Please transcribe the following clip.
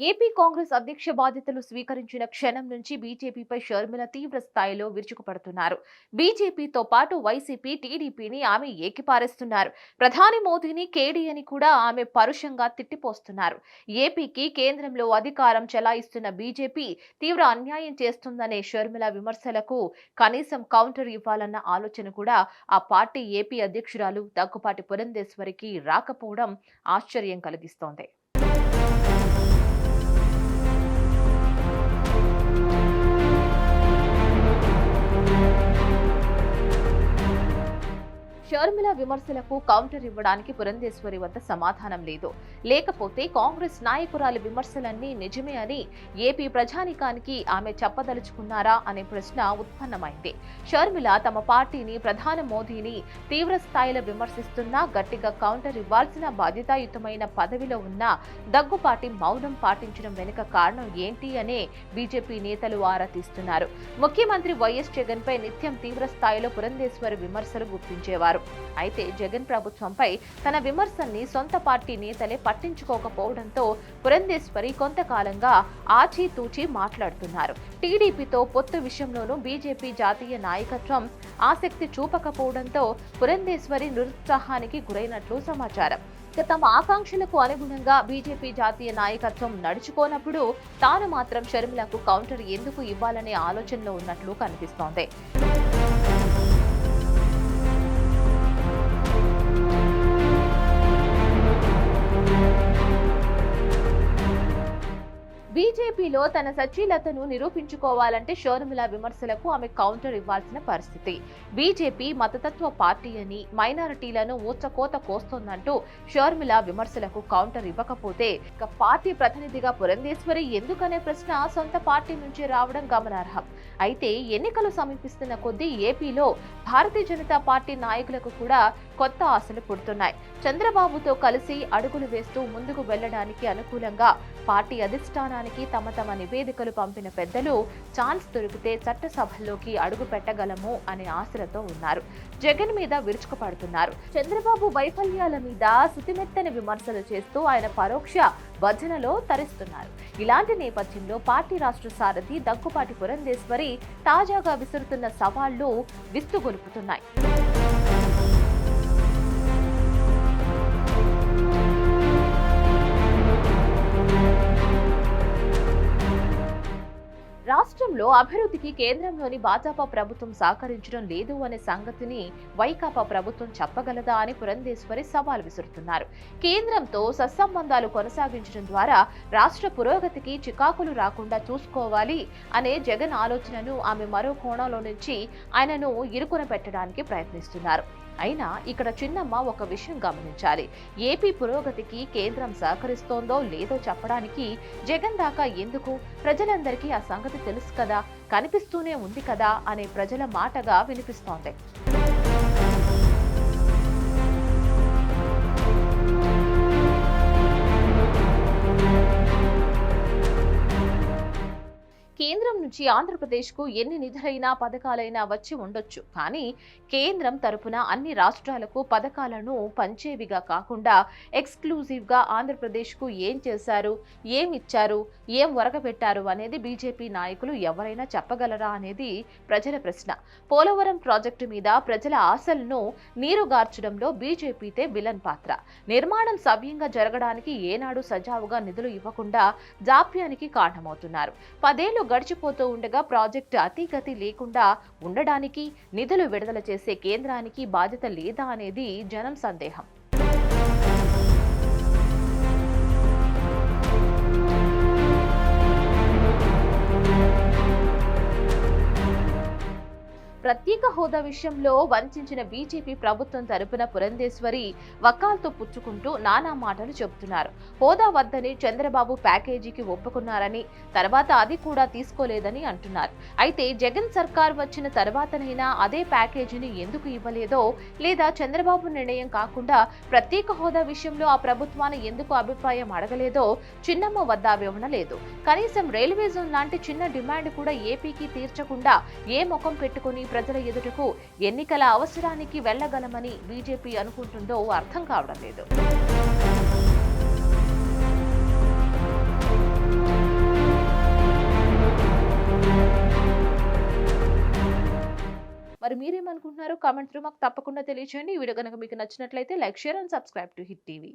AP Congress అధ్యక్ష బాధ్యతలు స్వీకరించిన క్షణం నుంచి బీజేపీపై షర్మిల తీవ్ర స్థాయిలో విరుచుకుపడుతున్నారు. బీజేపీతో పాటు వైసీపీ, టీడీపీని ఆమె ఏకిపారేస్తున్నారు. ప్రధాని మోదీని కేడీ అని కూడా ఆమె పరుషంగా తిట్టిపోస్తున్నారు. ఏపీకి కేంద్రంలో అధికారం చెలాయిస్తున్న బీజేపీ తీవ్ర అన్యాయం చేస్తుందనే షర్మిల విమర్శలకు కనీసం కౌంటర్ ఇవ్వాలన్న ఆలోచన కూడా ఆ పార్టీ ఏపీ అధ్యక్షురాలు దగ్గుపాటి పురంధేశ్వరికి రాకపోవడం ఆశ్చర్యం కలిగిస్తోంది. షర్మిల విమర్శలకు కౌంటర్ ఇవ్వడానికి పురంధేశ్వరి వద్ద సమాధానం లేదు. లేకపోతే కాంగ్రెస్ నాయకురాలి విమర్శలన్నీ నిజమే అని ఏపీ ప్రజానీకానికి ఆమె చెప్పదలుచుకున్నారా అనే ప్రశ్న ఉత్పన్నమైంది. షర్మిల తమ పార్టీని, ప్రధాని మోదీని తీవ్ర స్థాయిలో విమర్శిస్తున్నా గట్టిగా కౌంటర్ ఇవ్వాల్సిన బాధ్యతాయుతమైన పదవిలో ఉన్న దగ్గుపాటి మౌనం పాటించడం వెనుక కారణం ఏంటి అనే బీజేపీ నేతలు ఆరా తీస్తున్నారు. ముఖ్యమంత్రి వైఎస్ జగన్ పై నిత్యం తీవ్ర స్థాయిలో పురంధేశ్వరి విమర్శలు గుప్పించేవారు. అయితే జగన్ ప్రభుత్వంపై తన విమర్శల్ని సొంత పార్టీ నేతలే పట్టించుకోకపోవడంతో పురంధేశ్వరి కొంతకాలంగా ఆచితూచి మాట్లాడుతున్నారు. టీడీపీతో పొత్తు విషయంలోనూ బీజేపీ జాతీయ నాయకత్వం ఆసక్తి చూపకపోవడంతో పురంధేశ్వరి నిరుత్సాహానికి గురైనట్లు సమాచారం. తమ ఆకాంక్షలకు అనుగుణంగా బీజేపీ జాతీయ నాయకత్వం నడుచుకోనప్పుడు తాను మాత్రం షర్మిలకు కౌంటర్ ఎందుకు ఇవ్వాలనే ఆలోచనలో ఉన్నట్లు కనిపిస్తోంది. బీజేపీలో తన సచ్ఛీలతను నిరూపించుకోవాలంటే షర్మిల విమర్శలకు ఆమె కౌంటర్ ఇవ్వాల్సిన పరిస్థితి. బీజేపీ మతతత్వ పార్టీ అని, మైనారిటీలను ఊచకోత కోస్తోందంటూ షర్మిల విమర్శలకు కౌంటర్ ఇవ్వకపోతే పార్టీ ప్రతినిధిగా పురంధేశ్వరి ఎందుకనే ప్రశ్న సొంత పార్టీ నుంచి రావడం గమనార్హం. అయితే ఎన్నికలు సమీపిస్తున్న కొద్దీ ఏపీలో భారతీయ జనతా పార్టీ నాయకులకు కూడా కొత్త ఆశలు పుడుతున్నాయి. చంద్రబాబుతో కలిసి అడుగులు వేస్తూ ముందుకు వెళ్లడానికి అనుకూలంగా పార్టీ అధిష్టానానికి తమ నివేదికలు పంపిన పెద్దలు ఛాన్స్ దొరికితే చట్టసభల్లోకి అడుగు పెట్టగలము అనే ఆశలతో ఉన్నారు. జగన్ మీద విరుచుకుపడుతున్నారు. చంద్రబాబు వైఫల్యాల మీద సుతిమెత్తని విమర్శలు చేస్తూ ఆయన పరోక్ష భజనలో తరిస్తున్నారు. ఇలాంటి నేపథ్యంలో పార్టీ రాష్ట్ర సారథి దగ్గుపాటి పురంధేశ్వరి తాజాగా విసురుతున్న సవాళ్లు విస్తుగొలుపుతున్నాయి. రాష్ట్రంలో అభివృద్ధికి కేంద్రంలోని భాజపా ప్రభుత్వం సహకరించడం లేదు అనే సంగతిని వైకాపా ప్రభుత్వం చెప్పగలదా అని పురంధేశ్వరి సవాల్ విసురుతున్నారు. కేంద్రంతో సత్సంబంధాలు కొనసాగించడం ద్వారా రాష్ట్ర పురోగతికి చికాకులు రాకుండా చూసుకోవాలి అనే జగన్ ఆలోచనను ఆమె మరో కోణంలో నుంచి ఆయనను ఇరుకున పెట్టడానికి ప్రయత్నిస్తున్నారు. అయినా ఇక్కడ చిన్నమ్మ ఒక విషయం గమనించాలి. ఏపీ పురోగతికి కేంద్రం సహకరిస్తోందో లేదో చెప్పడానికి జగన్ దాకా ఎందుకు? ప్రజలందరికీ ఆ సంగతి తెలుసు కదా, కనిపిస్తూనే ఉంది కదా అనే ప్రజల మాటగా వినిపిస్తోంది. కేంద్రం నుంచి ఆంధ్రప్రదేశ్కు ఎన్ని నిధులైనా పథకాలైనా వచ్చి ఉండొచ్చు. కానీ కేంద్రం తరపున అన్ని రాష్ట్రాలకు పథకాలను పంచేవిగా కాకుండా ఎక్స్క్లూజివ్గా ఆంధ్రప్రదేశ్కు ఏం చేశారు, ఏం ఇచ్చారు, ఏం ఒరగబెట్టారు అనేది బీజేపీ నాయకులు ఎవరైనా చెప్పగలరా అనేది ప్రజల ప్రశ్న. పోలవరం ప్రాజెక్టు మీద ప్రజల ఆశలను నీరుగార్చడంలో బీజేపీతే విలన్ పాత్ర. నిర్మాణం సవ్యంగా జరగడానికి ఏనాడు సజావుగా నిధులు ఇవ్వకుండా జాప్యానికి కారణమవుతున్నారు. 10 ఏళ్లు గడిచిపోతూ ఉండగా ప్రాజెక్టు అతిగతి లేకుండా ఉండడానికి నిధులు విడుదల చేసే కేంద్రానికి బాధ్యత లేదా అనేది జనం సందేహం. ప్రత్యేక హోదా విషయంలో వంచిన బీజేపీ ప్రభుత్వం తరపున పురంధేశ్వరి వకాల్తో పుచ్చుకుంటూ నానా మాటలు చెబుతున్నారు. హోదా వద్దని చంద్రబాబు ప్యాకేజీకి ఒప్పుకున్నారని, తర్వాత అది కూడా తీసుకోలేదని అంటున్నారు. అయితే జగన్ సర్కార్ వచ్చిన తర్వాతనైనా అదే ప్యాకేజీని ఎందుకు ఇవ్వలేదో, లేదా చంద్రబాబు నిర్ణయం కాకుండా ప్రత్యేక హోదా విషయంలో ఆ ప్రభుత్వాన్ని ఎందుకు అభిప్రాయం అడగలేదో చిన్నమ్మ వద్ద వివరణ లేదు. కనీసం రైల్వే జోన్ లాంటి చిన్న డిమాండ్ కూడా ఏపీకి తీర్చకుండా ఏ ముఖం పెట్టుకుని ప్రజల ఎదుటకు ఎన్నికల అవసరానికి వెళ్లగలమని బీజేపీ అనుకుంటుందో అర్థం కావడం లేదు. మీరేమనుకుంటున్నారో కామెంట్ త్రూ మాకు తప్పకుండా తెలియజేయండి. ఈ వీడియో కనుక మీకు నచ్చినట్లయితే like, share and subscribe to hit TV.